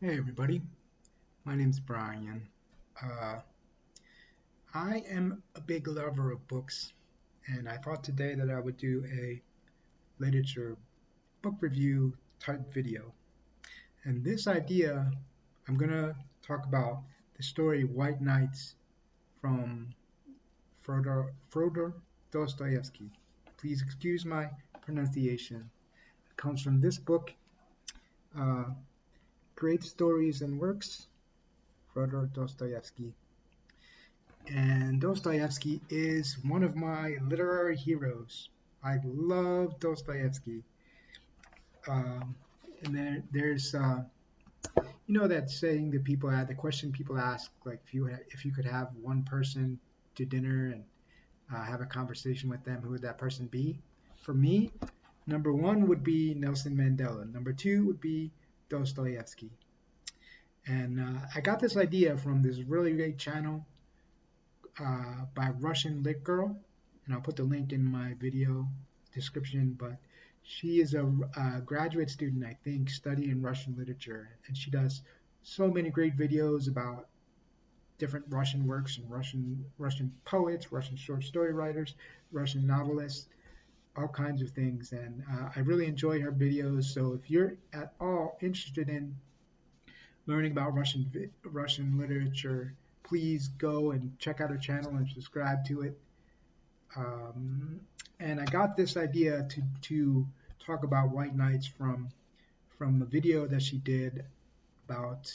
Hey everybody, my name's Brian. Uh, I am a big lover of books, and I thought today that I would do a literature book review type video. And this idea, I'm gonna talk about the story White Nights from Fyodor Dostoevsky. Please excuse my pronunciation. It comes from this book, uh, Great Stories and Works, Fyodor Dostoevsky. And Dostoevsky is one of my literary heroes. I love Dostoevsky. Um, and there's that saying that people had the question people ask, like if you could have one person to dinner and have a conversation with them, who would that person be? For me, number one would be Nelson Mandela. Number two would be Dostoevsky. And I got this idea from this really great channel by Russian Lit Girl, and I'll put the link in my video description. But she is a graduate student, I think, studying Russian literature, and she does so many great videos about different Russian works and Russian poets, Russian short story writers, Russian novelists, all kinds of things. And I really enjoy her videos. So if you're at all interested in learning about Russian literature, please go and check out her channel and subscribe to it. Um, and I got this idea to talk about White Nights from a video that she did about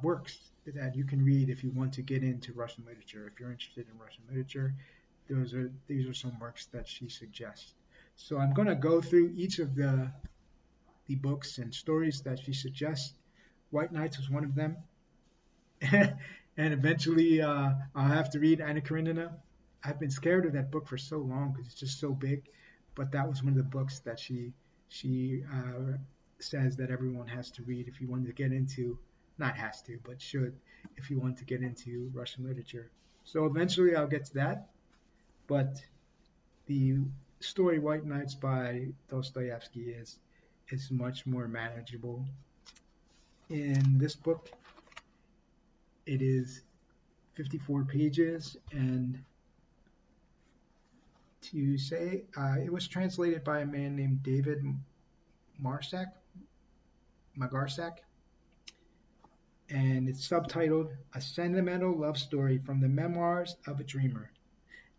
works that you can read if you want to get into Russian literature. If you're interested in Russian literature, these are some works that she suggests. So I'm going to go through each of the books and stories that she suggests. White Nights was one of them. And eventually I'll have to read Anna Karenina. I've been scared of that book for so long because it's just so big, but that was one of the books that she says that everyone has to read if you want to get into, not has to, but should, if you want to get into Russian literature. So eventually I'll get to that, but the story White Nights by Dostoevsky is much more manageable. In this book, it is 54 pages, and to say it was translated by a man named David Marsak, Magarsak, and it's subtitled A Sentimental Love Story from the Memoirs of a Dreamer.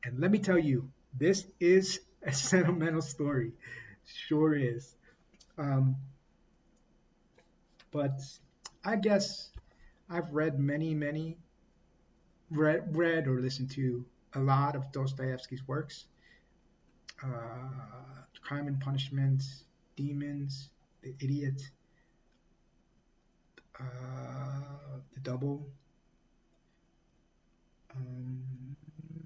And let me tell you, this is a sentimental story. Sure is. Um, but I guess I've read or listened to a lot of Dostoevsky's works. Crime and Punishment, Demons, The Idiot, The Double,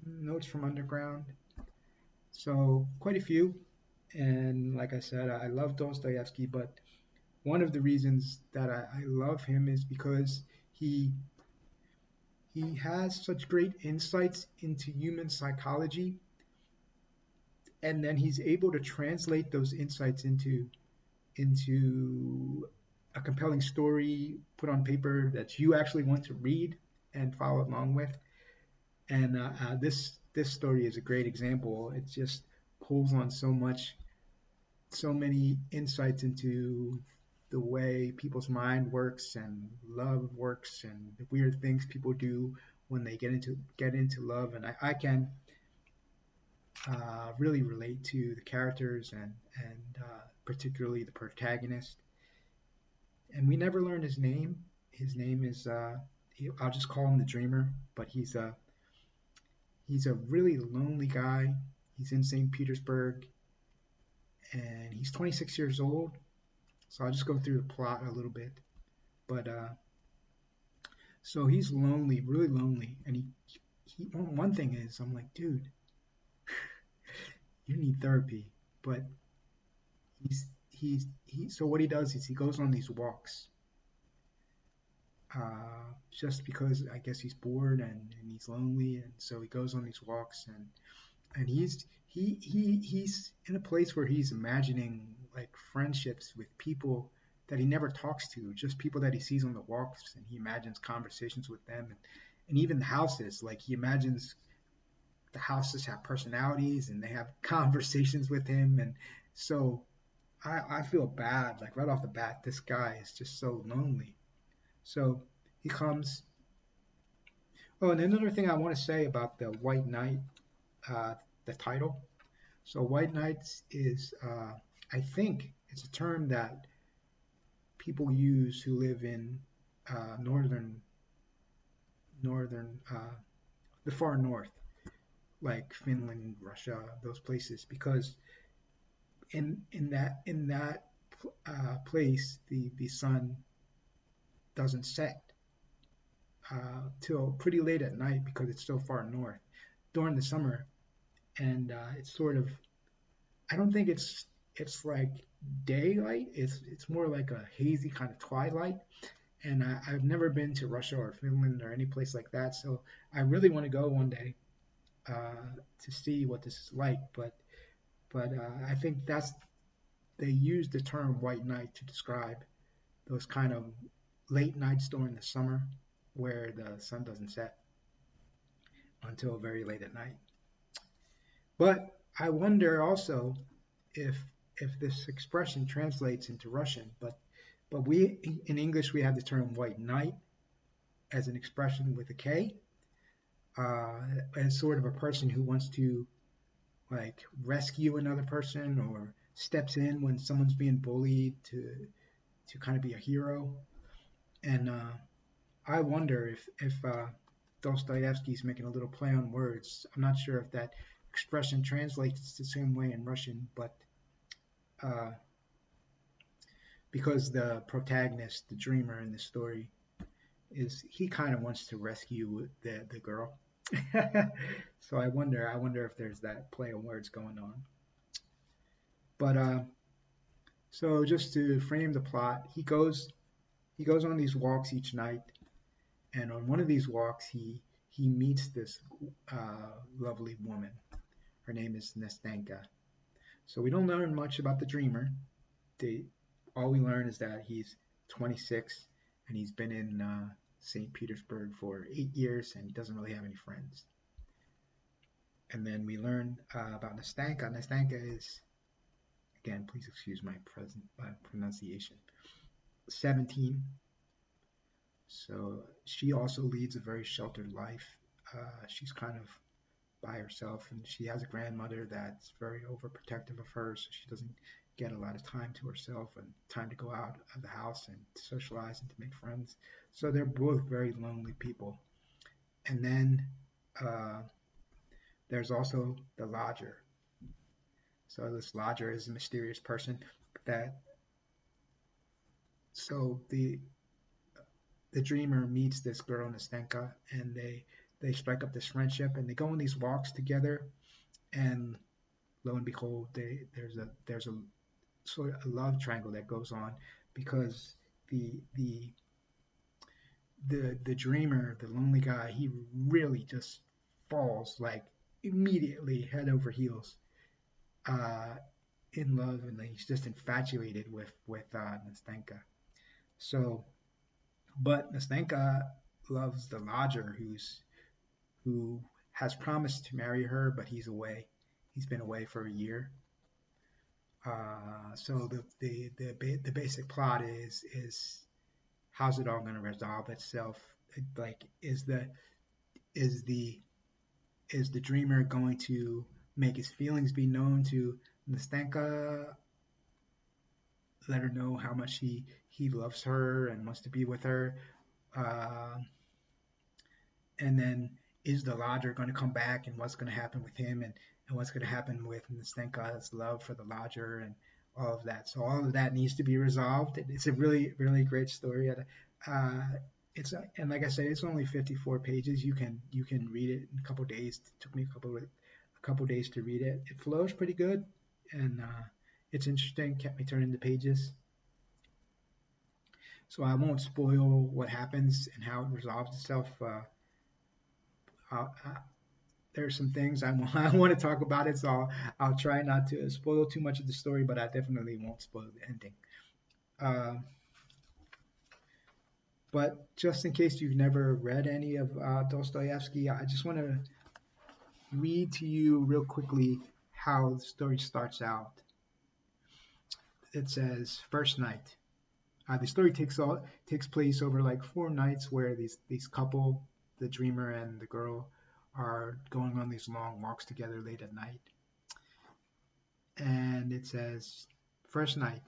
Notes from Underground. So quite a few. And like I said, I love Dostoevsky, but one of the reasons that I love him is because he has such great insights into human psychology, and then he's able to translate those insights into a compelling story put on paper that you actually want to read and follow along with. And this story is a great example. It just pulls on so many insights into the way people's mind works and love works and the weird things people do when they get into love. And I can really relate to the characters and particularly the protagonist. And we never learned his name. His name is I'll just call him the Dreamer, but he's a really lonely guy. He's in St. Petersburg, and he's 26 years old. So I'll just go through the plot a little bit. But so he's lonely, really lonely, and he one thing is I'm like, dude, you need therapy. But so what he does is he goes on these walks, just because I guess he's bored and he's lonely, and so he goes on these walks, and he's in a place where he's imagining like friendships with people that he never talks to, just people that he sees on the walks, and he imagines conversations with them, and even the houses. Like he imagines the houses have personalities and they have conversations with him, and so I feel bad. Like right off the bat, this guy is just so lonely. So he comes. Oh, and another thing I want to say about the White Knight, uh, the title. So White Knights is, I think, it's a term that people use who live in northern, the far north, like Finland, Russia, those places, because in that place, the sun doesn't set till pretty late at night because it's so far north during the summer, and it's sort of, I don't think it's like daylight. It's more like a hazy kind of twilight. And I've never been to Russia or Finland or any place like that, so I really want to go one day to see what this is like. But I think that's they use the term white night to describe those kind of late nights during the summer where the sun doesn't set until very late at night. But I wonder also if this expression translates into Russian, but we in English we have the term white knight as an expression with a K, uh, as sort of a person who wants to like rescue another person or steps in when someone's being bullied to kind of be a hero. And I wonder if Dostoevsky's making a little play on words. I'm not sure if that expression translates the same way in Russian, but uh, because the protagonist, the dreamer in the story, is he kind of wants to rescue the girl. So I wonder if there's that play on words going on. But so just to frame the plot, he goes on these walks each night, and on one of these walks he meets this lovely woman. Her name is Nastenka. So we don't learn much about the dreamer. They, all we learn is that he's 26 and he's been in St. Petersburg for 8 years and he doesn't really have any friends. And then we learn about Nastanka. Nastanka is, again, please excuse my present pronunciation, 17. So she also leads a very sheltered life. She's kind of by herself, and she has a grandmother that's very overprotective of her, so she doesn't get a lot of time to herself and time to go out of the house and to socialize and to make friends. So they're both very lonely people. And then uh, there's also the lodger. So this lodger is a mysterious person that so the dreamer meets this girl Nastenka, and they strike up this friendship and they go on these walks together, and lo and behold, there's a sort of a love triangle that goes on because the the the dreamer, the lonely guy, he really just falls like immediately head over heels uh, in love, and he's just infatuated with Nastenka. So, but Nastenka loves the lodger who has promised to marry her, but he's away. He's been away for a year. So the basic plot is how's it all going to resolve itself? Like, is the is the dreamer going to make his feelings be known to Nastenka, let her know how much he loves her and wants to be with her, uh, and then is the lodger going to come back, and what's going to happen with him, and what's going to happen with Nastenka's love for the lodger and all of that. So all of that needs to be resolved. It's a really really great story. Uh, it's and like I said, it's only 54 pages. You can read it in a couple of days. It took me a couple of days to read it. It flows pretty good, and it's interesting. Kept me turning the pages. So I won't spoil what happens and how it resolves itself. Uh, there's some things I want to talk about it, so I'll try not to spoil too much of the story, but I definitely won't spoil the ending. Uh, but just in case you've never read any of Dostoevsky, I just want to read to you real quickly how the story starts out. It says, first night. The story takes place over like 4 nights where these couple, the dreamer and the girl, are going on these long walks together late at night. And it says, first night.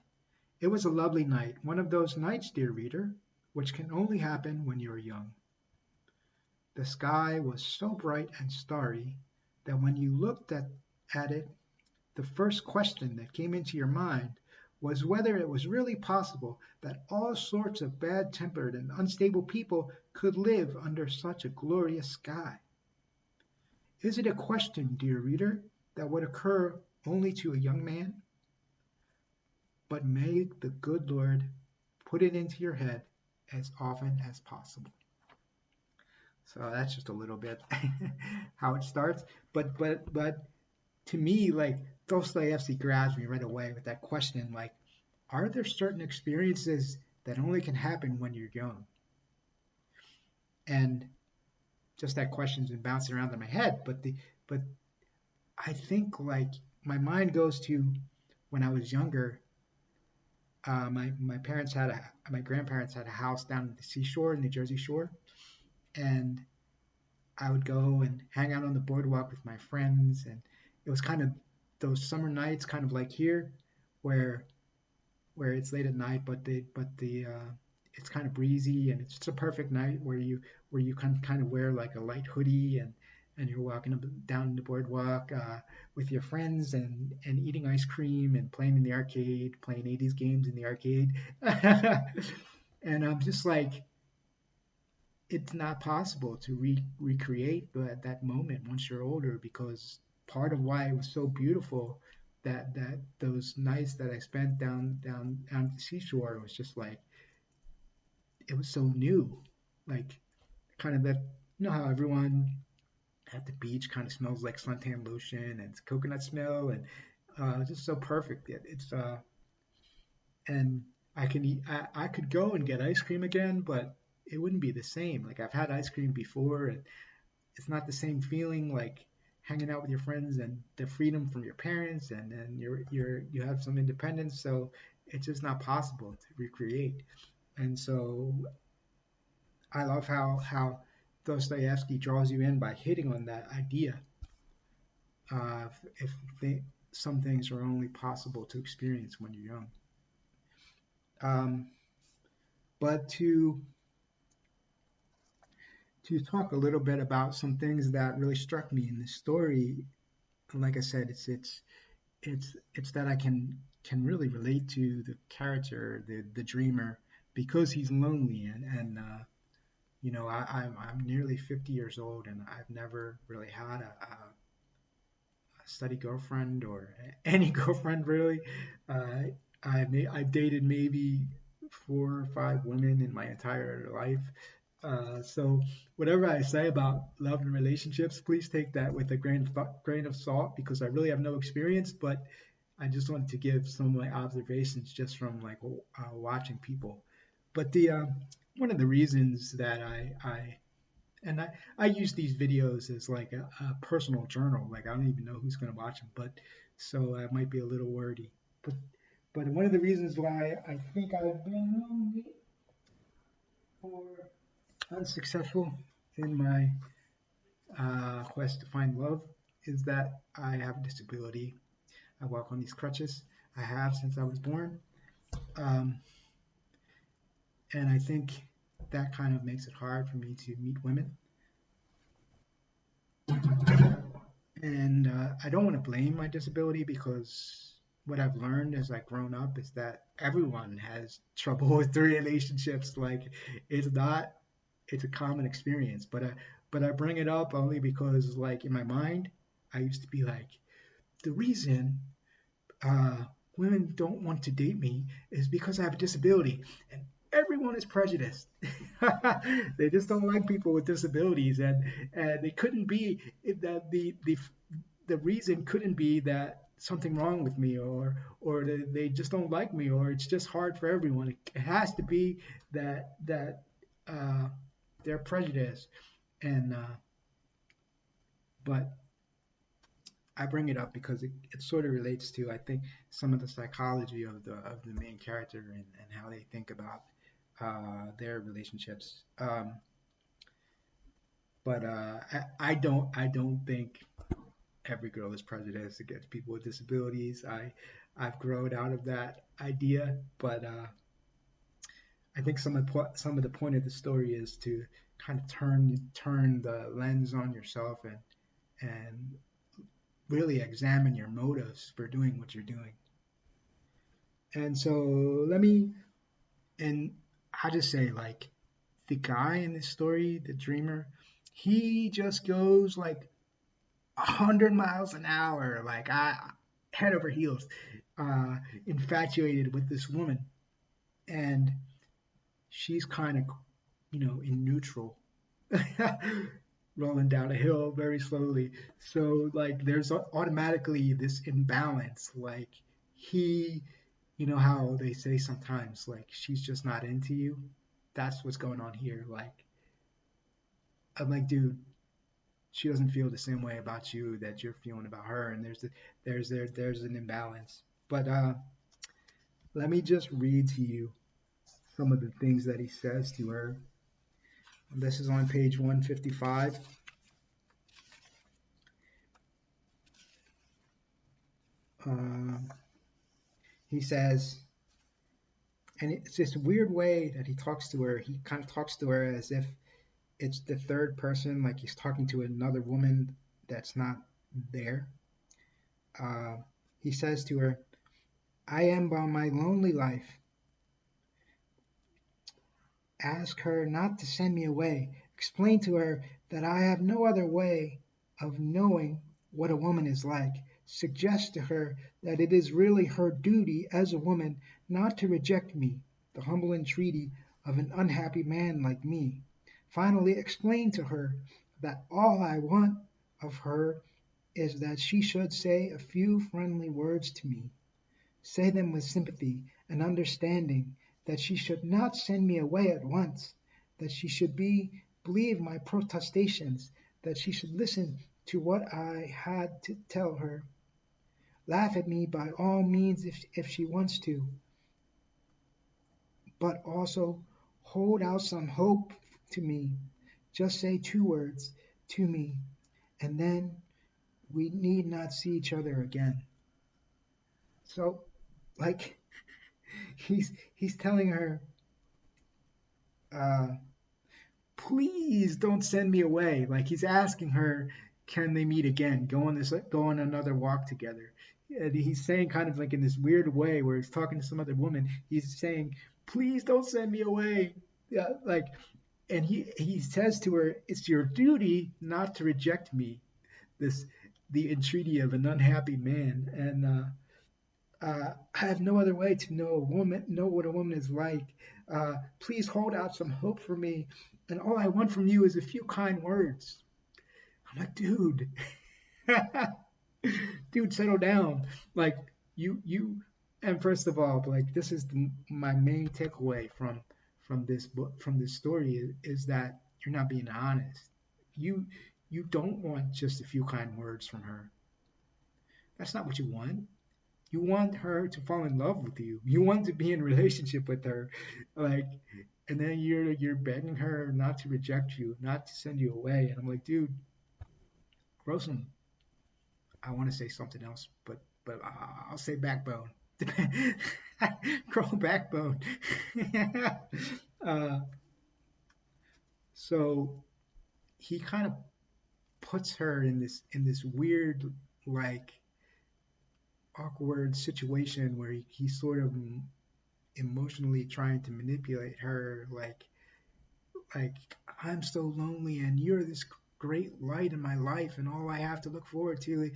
It was a lovely night, one of those nights, dear reader, which can only happen when you are young. The sky was so bright and starry that when you looked at it, the first question that came into your mind was whether it was really possible that all sorts of bad-tempered and unstable people could live under such a glorious sky. Is it a question, dear reader, that would occur only to a young man? But may the good Lord put it into your head as often as possible. So that's just a little bit how it starts. But to me, like Dostoevsky grabs me right away with that question, like, are there certain experiences that only can happen when you're young? And just that question's been bouncing around in my head, but I think like my mind goes to when I was younger. My grandparents had a house down at the seashore in the Jersey Shore, and I would go and hang out on the boardwalk with my friends, and it was kind of those summer nights, kind of like here, where it's late at night, but the it's kind of breezy, and it's just a perfect night where you can kind of wear like a light hoodie, and you're walking up down the boardwalk with your friends and eating ice cream and playing in the arcade, playing 80s games in the arcade. And I'm just like, it's not possible to recreate that moment once you're older, because part of why it was so beautiful, that those nights that I spent down at the seashore, was just like, it was so new, like kind of that, how everyone at the beach kind of smells like suntan lotion and it's coconut smell, and it's just so perfect. And I could go and get ice cream again, but it wouldn't be the same. Like, I've had ice cream before, and it's not the same feeling, like hanging out with your friends and the freedom from your parents, and then you have some independence. So it's just not possible to recreate. And so I love how Dostoevsky draws you in by hitting on that idea of if some things are only possible to experience when you're young. Um, but to talk a little bit about some things that really struck me in this story, like I said, it's that I can really relate to the character, the dreamer, because he's lonely, and I'm nearly 50 years old, and I've never really had a steady girlfriend or any girlfriend really. Uh, I've dated maybe 4 or 5 women in my entire life. So whatever I say about love and relationships, please take that with a grain of salt, because I really have no experience. But I just wanted to give some of my observations just from like watching people. But the one of the reasons that I use these videos as like a personal journal. Like, I don't even know who's going to watch them, but so I might be a little wordy. But one of the reasons why I think I've been lonely or unsuccessful in my quest to find love is that I have a disability. I walk on these crutches. I have since I was born, um, and I think that kind of makes it hard for me to meet women. And I don't want to blame my disability, because what I've learned as I've grown up is that everyone has trouble with their relationships. Like, it's not, it's a common experience. But I bring it up only because, like, in my mind, I used to be like, the reason uh, women don't want to date me is because I have a disability, and everyone is prejudiced. They just don't like people with disabilities, and they couldn't be that the reason couldn't be that something wrong with me, or they just don't like me, or it's just hard for everyone. It has to be that uh, they're prejudiced, and but I bring it up because it sort of relates to, I think, some of the psychology of the main character, and how they think about their relationships. But I don't think every girl is prejudiced against people with disabilities. I've grown out of that idea, but I think some of the point of the story is to kind of turn the lens on yourself, and really examine your motives for doing what you're doing. And so let me and I just say, like, the guy in this story, the dreamer, he just goes like 100 miles an hour, like I head over heels, uh, infatuated with this woman, and she's kind of, in neutral, rolling down a hill very slowly. So like, there's automatically this imbalance. Like, he, how they say sometimes, like, she's just not into you. That's what's going on here. Like, I'm like, dude, she doesn't feel the same way about you that you're feeling about her, and there's an imbalance. But let me just read to you some of the things that he says to her. This is on page 155. Uh, he says, and it's this weird way that he talks to her. He kind of talks to her as if it's the third person, like he's talking to another woman that's not there. Uh, he says to her, I am about my lonely life. Ask her not to send me away. Explain to her that I have no other way of knowing what a woman is like. Suggest to her that it is really her duty as a woman not to reject me, the humble entreaty of an unhappy man like me. Finally, explain to her that all I want of her is that she should say a few friendly words to me. Say them with sympathy and understanding, that she should not send me away at once, that she should believe my protestations, that she should listen to what I had to tell her. Laugh at me by all means if she wants to, but also hold out some hope to me. Just say two words to me, and then we need not see each other again. So, like, he's telling her, uh, please don't send me away. Like, he's asking her, can they meet again? Go on another walk together. And he's saying, kind of like in this weird way where he's talking to some other woman. He's saying, please don't send me away. Yeah, like, and he says to her, it's your duty not to reject me. This the entreaty of an unhappy man, and I have no other way to know what a woman is like. Please hold out some hope for me, and all I want from you is a few kind words. I'm like, dude, dude, settle down. Like, you, and first of all, like, this is my main takeaway from this book, from this story, is that you're not being honest. You you don't want just a few kind words from her. That's not what you want. You want her to fall in love with you. You want to be in a relationship with her, like, and then you're begging her not to reject you, not to send you away. And I'm like, dude, grow some. I want to say something else, but I'll say backbone. Grow backbone. uh, so he kind of puts her in this weird, like, awkward situation where he's sort of emotionally trying to manipulate her, like, I'm so lonely and you're this great light in my life, and all I have to look forward to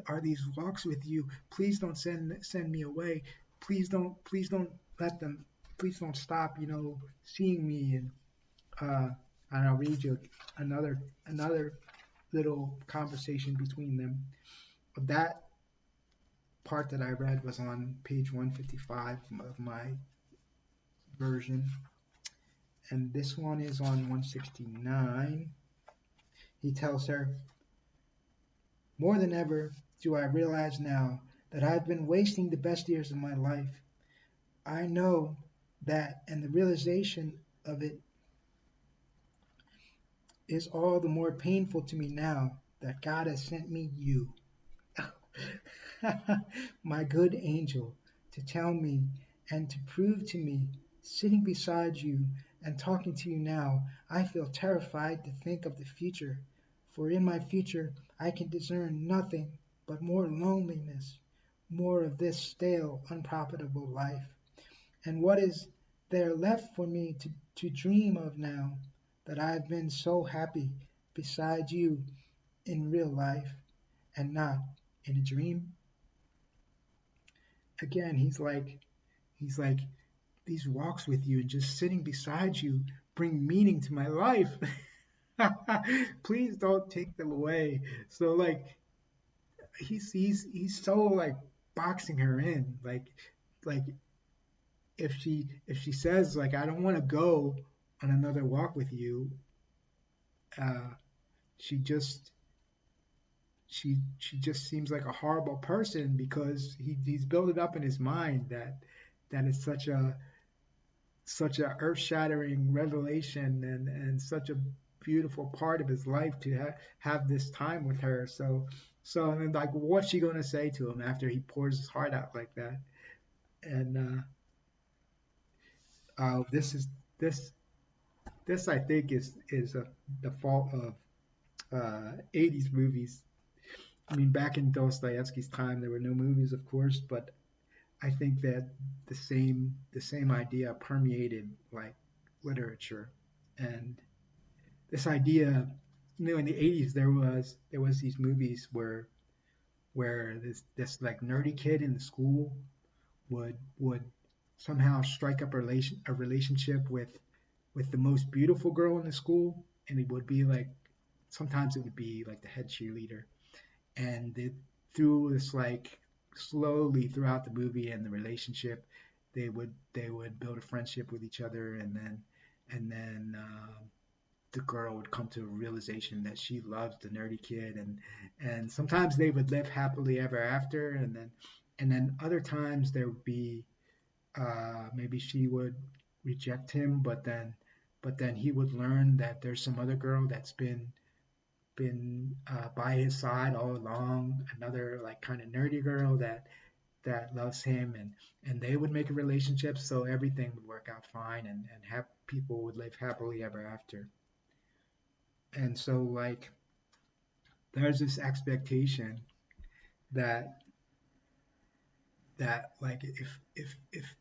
are these walks with you. Please don't send me away. Please don't let them. Please don't stop, seeing me. Uh, and I'll read you another little conversation between them. That part that I read was on page 155 of my version, and this one is on 169. He tells her, "More than ever do I realize now that I've been wasting the best years of my life. I know that, and the realization of it is all the more painful to me now that God has sent me you, my good angel, to tell me and to prove to me, sitting beside you and talking to you now, I feel terrified to think of the future, for in my future I can discern nothing but more loneliness, more of this stale, unprofitable life. And what is there left for me to dream of now that I've been so happy beside you in real life and not in a dream?" Again, he's like, these walks with you and just sitting beside you bring meaning to my life. Please don't take them away. So like he's so like boxing her in. Like if she says like I don't want to go on another walk with you, uh, she just she just seems like a horrible person because he's built it up in his mind that it's such a earth-shattering revelation and such a beautiful part of his life to have this time with her. So and then like what's she going to say to him after he pours his heart out like that? And this is this this I think is the fault of 80s movies. I mean, back in Dostoevsky's time, there were no movies, of course, but I think that the same idea permeated like literature, and this idea, in the 80s, there was these movies where this like nerdy kid in the school would somehow strike up a relationship with the most beautiful girl in the school, and it would be like sometimes it would be like the head cheerleader, and through this like slowly throughout the movie and the relationship, they would build a friendship with each other, and then the girl would come to a realization that she loves the nerdy kid, and sometimes they would live happily ever after, and then other times there would be maybe she would reject him, but then he would learn that there's some other girl that's been by his side all along, another like kind of nerdy girl that loves him, and they would make a relationship so everything would work out fine, and have people would live happily ever after. And so like there's this expectation that like if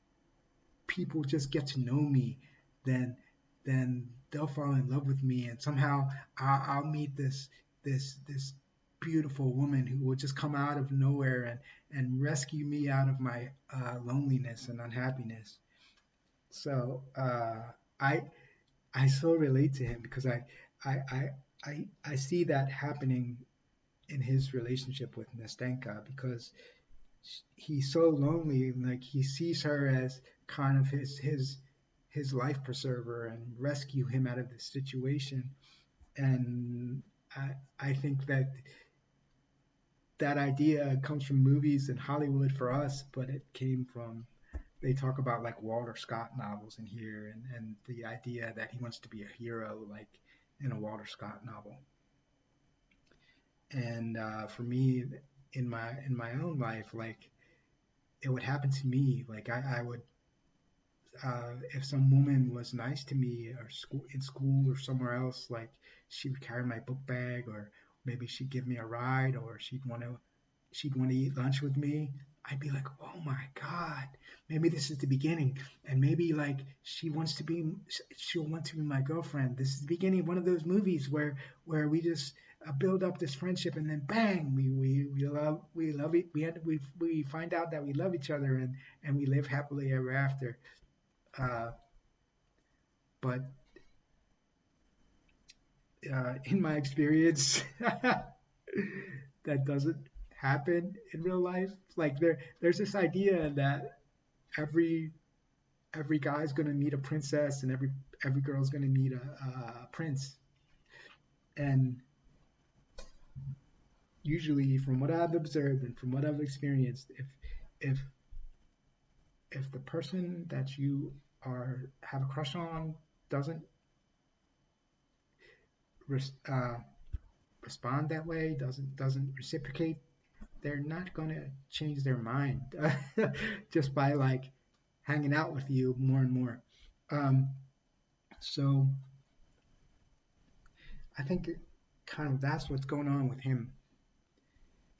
people just get to know me, then they'll fall in love with me, and somehow I'll meet this beautiful woman who will just come out of nowhere and rescue me out of my loneliness and unhappiness. So I I so relate to him because I I I see that happening in his relationship with Nastenka because he's so lonely, and like he sees her as kind of his life preserver and rescue him out of this situation. And I think that that idea comes from movies and Hollywood for us, but it came from, they talk about like Walter Scott novels in here, and the idea that he wants to be a hero like in a Walter Scott novel. And for me, in my own life, like it would happen to me. Like I would, if some woman was nice to me or in school or somewhere else, like she would carry my book bag, or maybe she'd give me a ride, or she'd want to eat lunch with me. I'd be like, oh my God, maybe this is the beginning. And maybe like she'll want to be my girlfriend. This is the beginning of one of those movies where we just build up this friendship, and then bang, we love it. We find out that we love each other, and we live happily ever after. Uh, but in my experience, that doesn't. happen in real life. Like there's this idea that every every guy's gonna meet a princess and every girl's gonna meet a prince. And usually, from what I've observed and from what I've experienced, if if the person that you are have a crush on doesn't res- uh, respond that way, doesn't reciprocate, they're not gonna change their mind just by like hanging out with you more and more. Um, so I think kind of that's what's going on with him,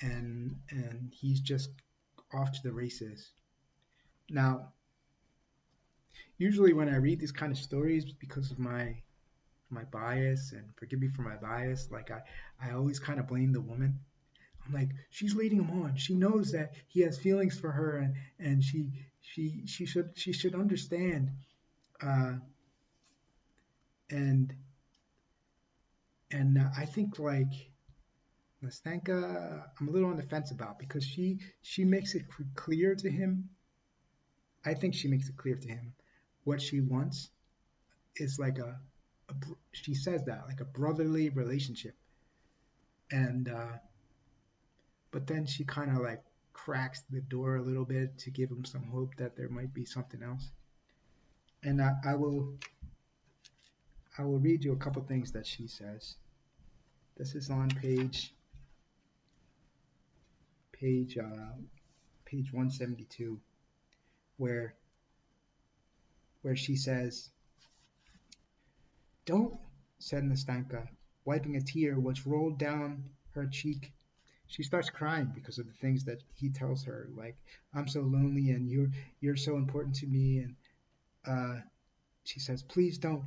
and he's just off to the races. Now, usually when I read these kind of stories, because of my bias, and forgive me for my bias, like I always kind of blame the woman. I'm like, she's leading him on. She knows that he has feelings for her, and she should understand. Uh, and and I think like Nastanka, I'm a little on the fence about because she makes it clear to him. I think she makes it clear to him what she wants is like a she says that like a brotherly relationship, and but then she kind of like cracks the door a little bit to give him some hope that there might be something else. And I will read you a couple things that she says. This is on page page 172, where she says, "Don't," said Nastanka, wiping a tear which rolled down her cheek. She starts crying because of the things that he tells her, like, "I'm so lonely, and you're so important to me." And uh, she says, "Please don't.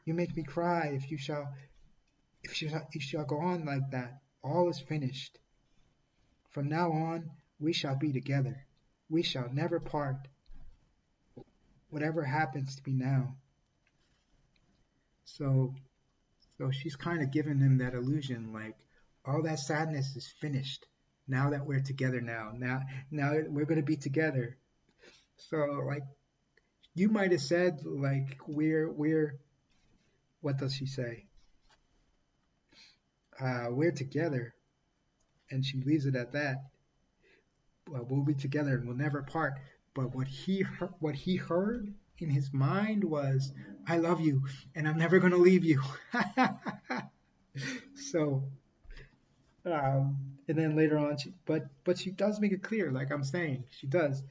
You make me cry. If you shall go on like that, all is finished. From now on, we shall be together. We shall never part, whatever happens to me now." So, so she's kind of giving him that illusion, like all that sadness is finished now that we're together. Now we're gonna be together. So, like you might have said, like we're what does she say? We're together, and she leaves it at that. We'll be together and we'll never part. But what he heard in his mind was, "I love you, and I'm never gonna leave you." So, and then later on, but she does make it clear, like I'm saying, she does.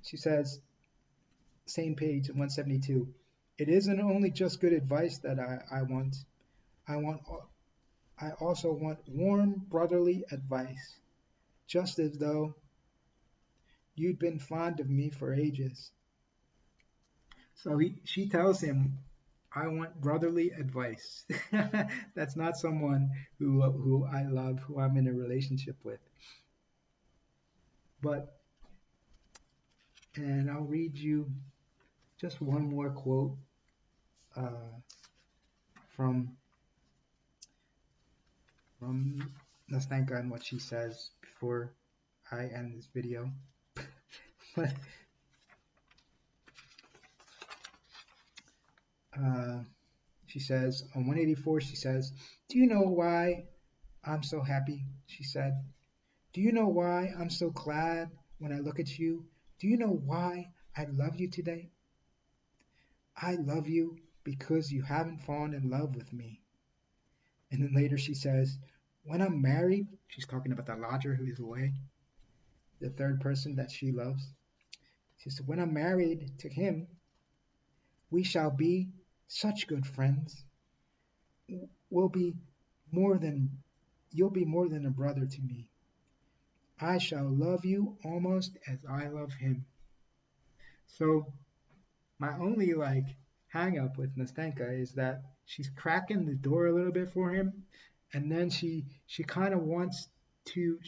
She says, same page 172. "It isn't only just good advice that I want. I want I also want warm brotherly advice, just as though you'd been fond of me for ages." So she tells him, "I want brotherly advice." That's not someone who I love, who I'm in a relationship with. But and I'll read you just one more quote uh, from from Nastanka and what she says before I end this video. But uh, she says on 184, she says, "Do you know why I'm so happy?" She said, "Do you know why I'm so glad when I look at you? Do you know why I love you today? I love you because you haven't fallen in love with me." And then later she says, "When I'm married," she's talking about the lodger who is away, the third person that she loves. She said, "When I'm married to him, we shall be such good friends. We'll be more than, you'll be more than a brother to me. I shall love you almost as I love him." So my only like hang up with Nastenka is that she's cracking the door a little bit for him, and then she kind of wants to.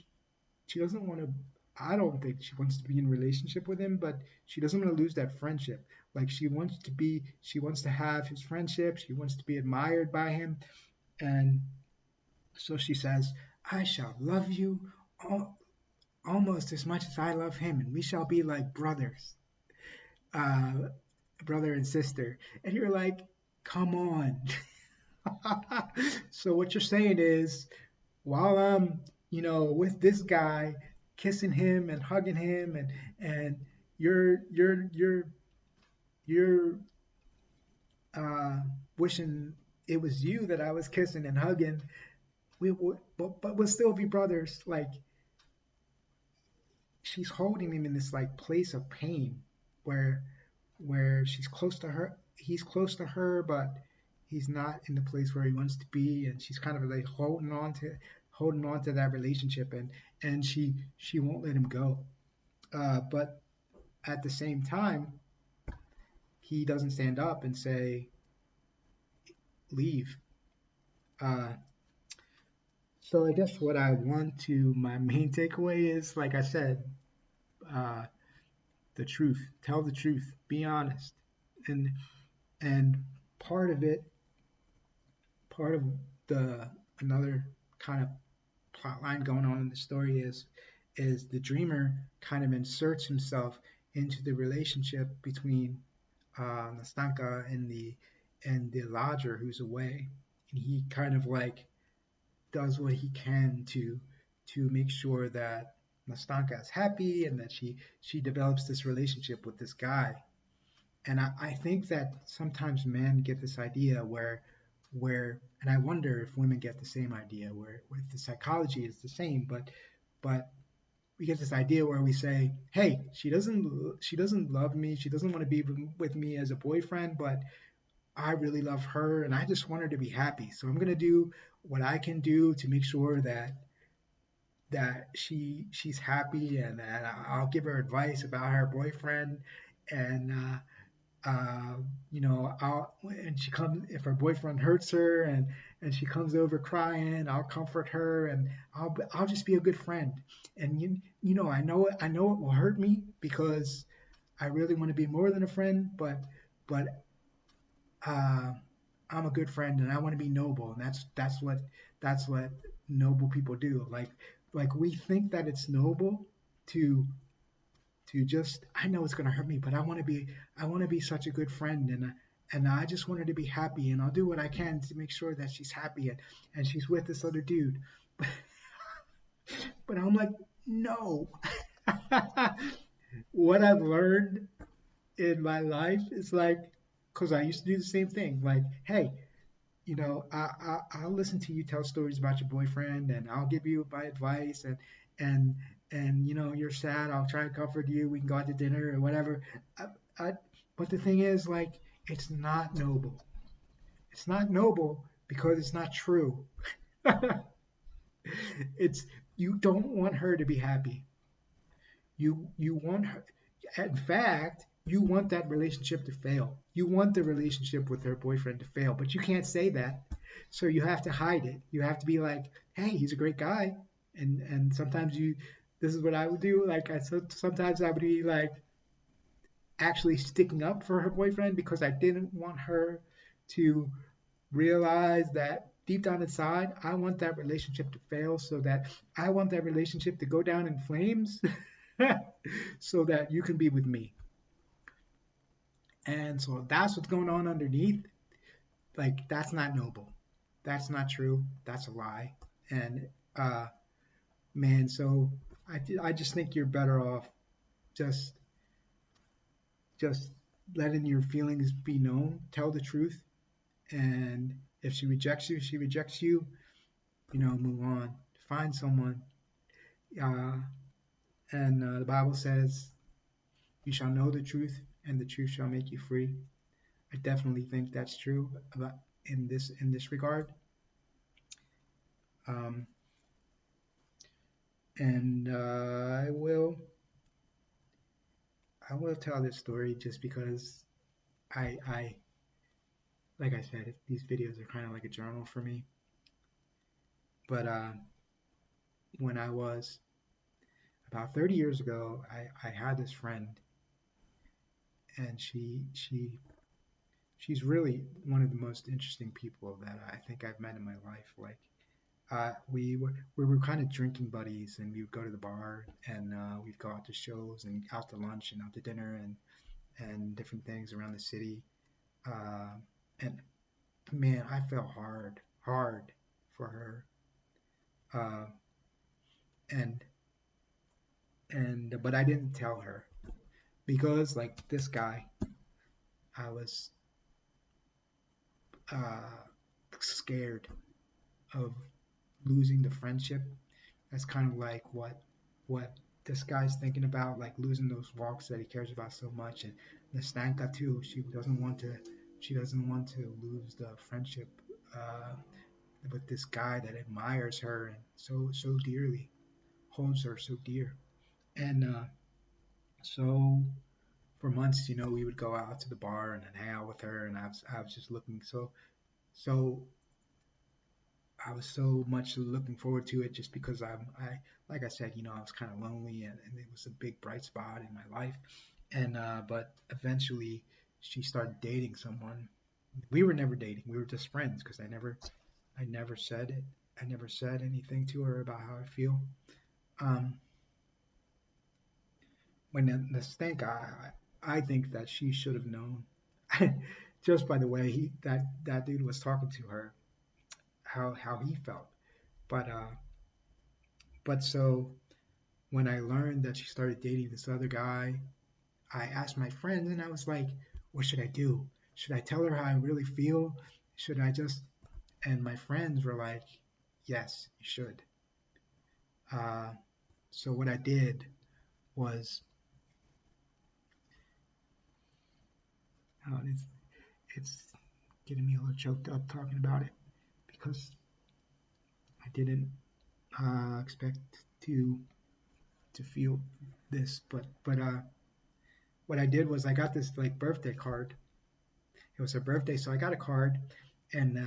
She doesn't want to. I don't think she wants to be in a relationship with him, but she doesn't want to lose that friendship. Like she wants to be. She wants to have his friendship. She wants to be admired by him, and so she says, "I shall love you all." almost as much as I love him, and we shall be like brothers, uh, brother and sister. And you're like, come on. So what you're saying is, while I'm, with this guy, kissing him and hugging him, and you're uh, wishing it was you that I was kissing and hugging. We would, but we'll still be brothers. Like, she's holding him in this like place of pain, where she's close to her, he's close to her, but he's not in the place where he wants to be, and she's kind of like holding on to that relationship, and she won't let him go. But at the same time, he doesn't stand up and say leave. Uh, so I guess what I want to my main takeaway is, like I said, uh, the truth. Tell the truth. Be honest. And and part of it, part of the another kind of plot line going on in the story is the dreamer kind of inserts himself into the relationship between Nastanka and the lodger who's away, and he kind of like does what he can to make sure that Nastanka is happy and that she develops this relationship with this guy. And I think that sometimes men get this idea and I wonder if women get the same idea where the psychology is the same, but we get this idea where we say, hey, she doesn't love me, she doesn't want to be with me as a boyfriend, but I really love her and I just want her to be happy. So I'm gonna do what I can do to make sure that she's happy, and that I'll give her advice about her boyfriend, and I'll and she comes if her boyfriend hurts her, and she comes over crying, I'll comfort her, and I'll just be a good friend. And I know it will hurt me because I really want to be more than a friend, but uh, I'm a good friend and I want to be noble, and that's what noble people do. Like we think that it's noble to just, I know it's going to hurt me, but I want to be such a good friend, and I just want her to be happy, and I'll do what I can to make sure that she's happy, and she's with this other dude. But I'm like, no. What I've learned in my life is like, because I used to do the same thing. Like, hey, I'll listen to you tell stories about your boyfriend, and I'll give you my advice, and you're sad. I'll try and comfort you. We can go out to dinner or whatever. I, I, but the thing is, like, it's not noble. It's not noble because it's not true. It's You don't want her to be happy. You want her. In fact, you want that relationship to fail. You want the relationship with her boyfriend to fail, but you can't say that. So you have to hide it. You have to be like, "Hey, he's a great guy," and sometimes you. This is what I would do. Like sometimes I would be like actually sticking up for her boyfriend because I didn't want her to realize that deep down inside, I want that relationship to fail, so that I want that relationship to go down in flames so that you can be with me. And so that's what's going on underneath. Like, that's not noble. That's not true. That's a lie. And, uh, man, so I just think you're better off just, just letting your feelings be known, tell the truth. And if she rejects you, she rejects you, move on, find someone. Uh, and the Bible says, you shall know the truth, and the truth shall make you free. I definitely think that's true about in this regard. Um, and I will tell this story just because I like I said, these videos are kind of like a journal for me. But when I was about 30 years ago, I had this friend, and she's really one of the most interesting people that I think I've met in my life. Like, we were kind of drinking buddies, and we would go to the bar, and we'd go out to shows and out to lunch and out to dinner and different things around the city. Uh, and man, I felt hard for her. Uh, and but I didn't tell her because like this guy, I was uh, scared of losing the friendship. That's kind of like what this guy's thinking about, like losing those walks that he cares about so much. And Nastanka too, she doesn't want to lose the friendship uh, with this guy that admires her and so dearly, holds her so dear. And so for months, we would go out to the bar and hang out with her, and I was just looking so I was so much looking forward to it just because like I said, I was kind of lonely, and it was a big bright spot in my life. And but eventually she started dating someone. We were never dating. We were just friends because I never said it. I never said anything to her about how I feel. Um, when the stank, I think that she should have known just by the way that dude was talking to her, how he felt. But so when I learned that she started dating this other guy, I asked my friends and I was like, what should I do? Should I tell her how I really feel? Should I just? And my friends were like, yes, you should. Uh, so what I did was, it's, it's getting me a little choked up talking about it because I didn't expect to to feel this, but what I did was I got this like birthday card. It was her birthday, so I got a card, and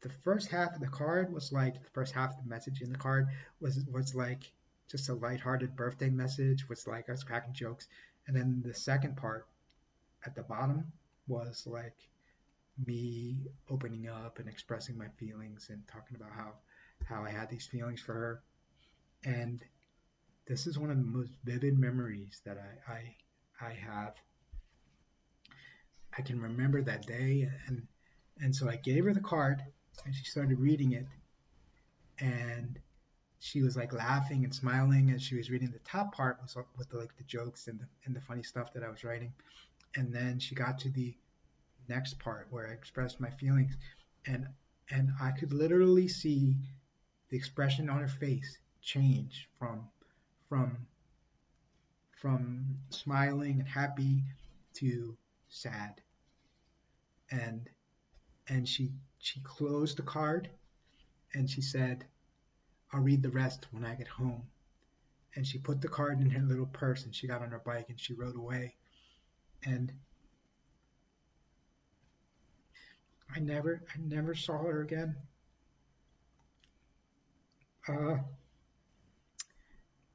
the first half of the card was like the first half of the message in the card was like just a lighthearted birthday message, was like us cracking jokes, and then the second part at the bottom was like me opening up and expressing my feelings and talking about how I had these feelings for her, and this is one of the most vivid memories that I have. I can remember that day, and so I gave her the card, and she started reading it, and she was like laughing and smiling as she was reading. The top part was with like the jokes and the funny stuff that I was writing, and then she got to the next part where I expressed my feelings, and I could literally see the expression on her face change from smiling and happy to sad, and she closed the card and she said, I'll read the rest when I get home. And she put the card in her little purse and she got on her bike and she rode away. And I never saw her again. Uh,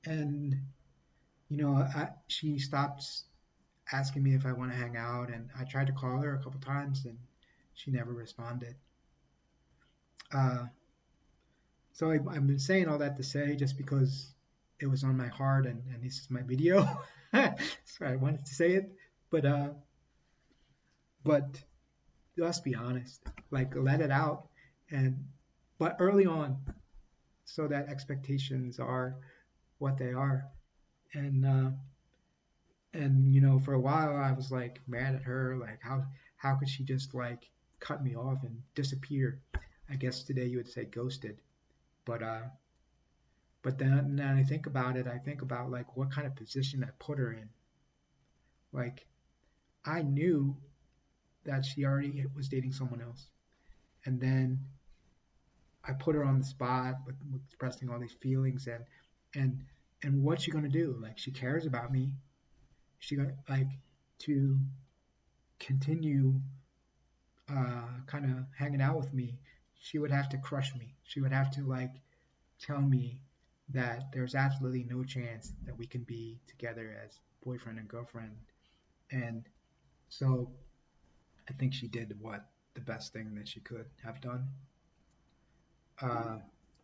and she stopped asking me if I want to hang out, and I tried to call her a couple times and she never responded. Uh, so I've been saying all that to say just because it was on my heart, and this is my video. So I wanted to say it, but but let's be honest, like let it out, and but early on, so that expectations are what they are, and for a while I was like mad at her, like how could she just like cut me off and disappear? I guess today you would say ghosted, but then I think about it, I think about like what kind of position I put her in. Like I knew that she already was dating someone else, and then I put her on the spot with expressing all these feelings, and what's she gonna do? Like she cares about me. She gonna like to continue kind of hanging out with me. She would have to crush me. She would have to like tell me that there's absolutely no chance that we can be together as boyfriend and girlfriend. And so I think she did what the best thing that she could have done. Uh,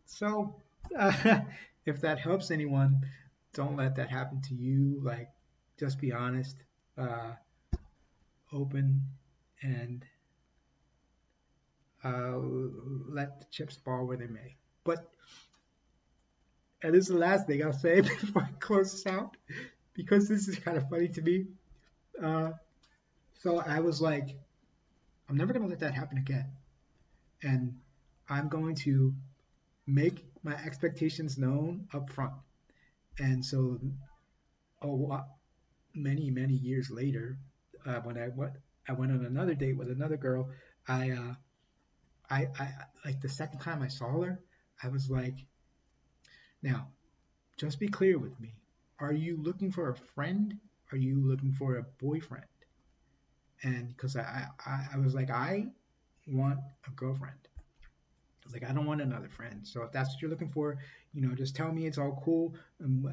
So, uh, if that helps anyone, don't let that happen to you. Like, just be honest, uh, open, and uh, let the chips fall where they may. But, and this is the last thing I'll say before I close this out, because this is kind of funny to me. Uh, so I was like, I'm never going to let that happen again. And I'm going to make my expectations known up front. And so, oh, many years later, when I went on another date with another girl. I, uh, I like the second time I saw her, I was like, now, just be clear with me. Are you looking for a friend? Are you looking for a boyfriend? And because I was like, I want a girlfriend. I was like, I don't want another friend. So if that's what you're looking for, just tell me it's all cool, and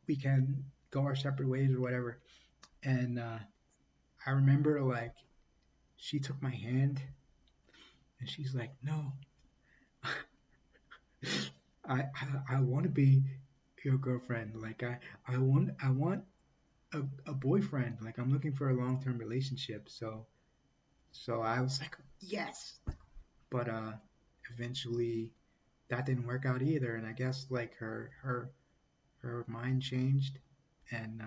we can go our separate ways or whatever. And I remember like she took my hand and she's like, no, I want to be your girlfriend. Like I want a boyfriend. Like I'm looking for a long term relationship. So I was like, yes. But eventually that didn't work out either. And I guess like her mind changed, and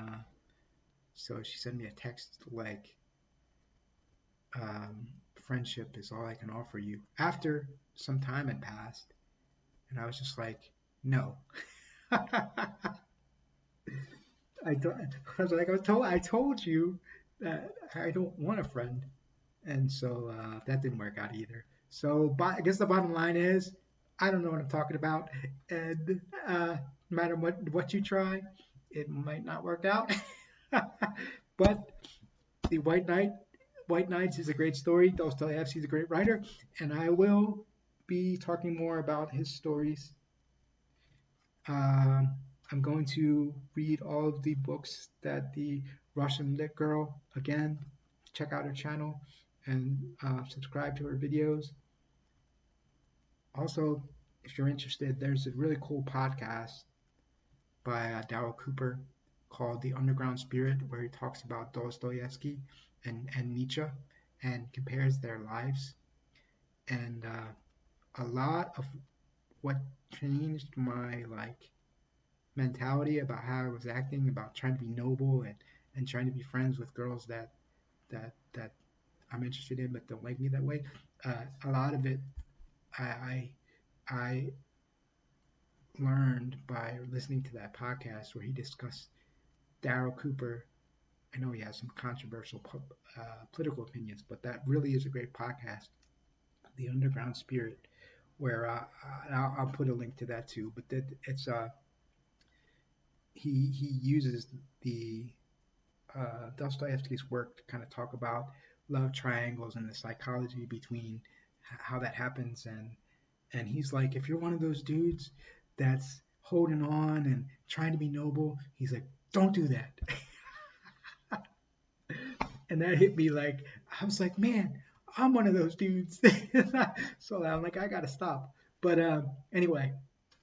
so she sent me a text like, friendship is all I can offer you. After some time had passed, and I was just like, no. I was like, I told you that I don't want a friend, and so that didn't work out either. So, I guess the bottom line is, I don't know what I'm talking about, and no matter what you try, it might not work out. But the White Knights is a great story. Dostoevsky is a great writer, and I will be talking more about his stories. Um, I'm going to read all of the books that the Russian lit girl, again, check out her channel and subscribe to her videos. Also, if you're interested, there's a really cool podcast by Darryl Cooper called The Underground Spirit, where he talks about Dostoevsky and Nietzsche and compares their lives. And a lot of what changed my like mentality about how I was acting, about trying to be noble and trying to be friends with girls that I'm interested in but don't like me that way. A lot of it I I learned by listening to that podcast where he discussed Darryl Cooper. I know he has some controversial political opinions, but that really is a great podcast, The Underground Spirit, where I'll put a link to that too. But it's he uses the Dostoevsky's work to kind of talk about love triangles and the psychology between how that happens. And he's like, if you're one of those dudes that's holding on and trying to be noble, he's like, don't do that. And that hit me like, I was like, man, I'm one of those dudes. So I'm like, I gotta stop. But anyway,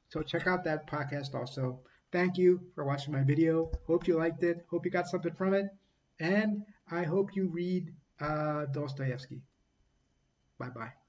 so check out that podcast also. Thank you for watching my video. Hope you liked it. Hope you got something from it. And I hope you read Dostoevsky. Bye bye.